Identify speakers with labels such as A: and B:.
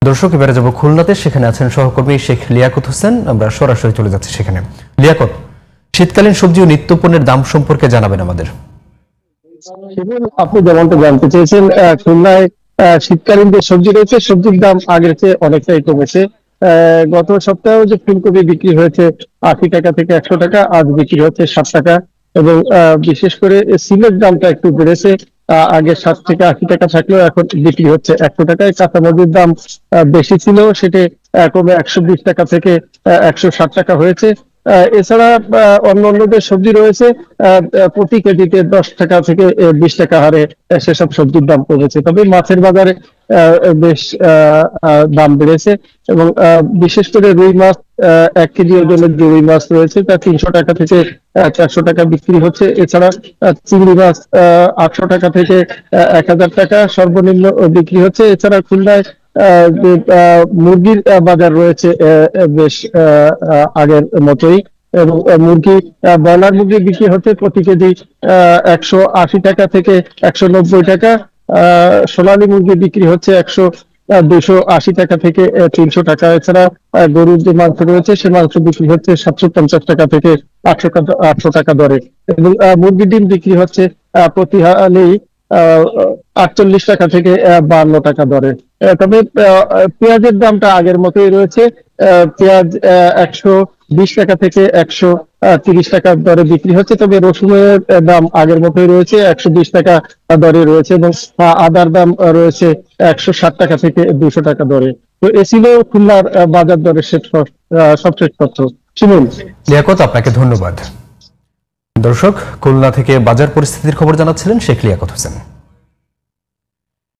A: দর্শক এবারে যাব খুলনাতে, সেখানে আছেন সহকর্মী শেখ লিয়াকত হোসেন। আমরা সরাসরি চলে যাচ্ছি সেখানে। লিয়াকত, শীতকালীন সবজি ও নিত্যপণ্যের দাম সম্পর্কে জানাবেন আমাদের।
B: আপনি যেমনটা জানতে চেয়েছেন, খুলনায় শীতকালীন যে সবজি রয়েছে, সবজির দাম আগের চেয়ে অনেকটাই কমেছে। গত সপ্তাহেও যে ফুলকপি বিক্রি হয়েছে 80 টাকা থেকে 100 টাকা, আজ বিক্রি হচ্ছে 60 টাকা। এবং বিশেষ করে সিমের দামটা একটু বেড়েছে। আগে 60 থেকে 80 টাকা থাকলেও এখন বিক্রি হচ্ছে 100 টাকায়। কাঁচামরিচের দাম বেশি ছিল, সেটা কমে 120 টাকা থেকে 160 টাকা হয়েছে। এছাড়া অন্যান্য যে সবজি রয়েছে, প্রতি কেজিতে 10 টাকা থেকে 20 টাকা হারে সেসব সবজির দাম কমেছে। তবে মাছের বাজারে বেশ দাম বেড়েছে। এবং বিশেষ করে রুই মাছ, 1 কেজি ওজনের যে রুই মাছ রয়েছে তা 300 টাকা থেকে 400 টাকা বিক্রি হচ্ছে। এছাড়া চিংড়ি মাছ 800 টাকা থেকে 1000 টাকা সর্বনিম্ন বিক্রি হচ্ছে। এছাড়া খুলনায় যে মুরগির বাজার রয়েছে বেশ আগের মতোই। এবং ব্রয়লার মুরগি বিক্রি হচ্ছে প্রতি কেজি 180 টাকা থেকে 190 টাকা। সোনালী মুরগি বিক্রি হচ্ছে 280 টাকা থেকে 300 টাকা। এছাড়া গরুর যে মাংস রয়েছে সে মাংস বিক্রি হচ্ছে 750 টাকা থেকে 800 টাকা দরে। এবং মুরগির ডিম বিক্রি হচ্ছে প্রতি হালি 48 টাকা থেকে 52 টাকা দরে। তবে পেঁয়াজের দামটা আগের মতোই রয়েছে। পেঁয়াজ 120 টাকা থেকে 130 টাকা দরে বিক্রি হচ্ছে। তবে রসুনের দাম আগের মতোই রয়েছে, 120 টাকা দরে রয়েছে। এবং আদার দাম রয়েছে 160 টাকা থেকে 200 টাকা দরে। তো এ ছিল খুলনার বাজার দরের সবশেষ তথ্য। শুনুন
A: লিয়াকত, আপনাকে ধন্যবাদ। দর্শক, খুলনা থেকে বাজার পরিস্থিতির খবর জানাচ্ছিলেন শেখ লিয়াকত হোসেন।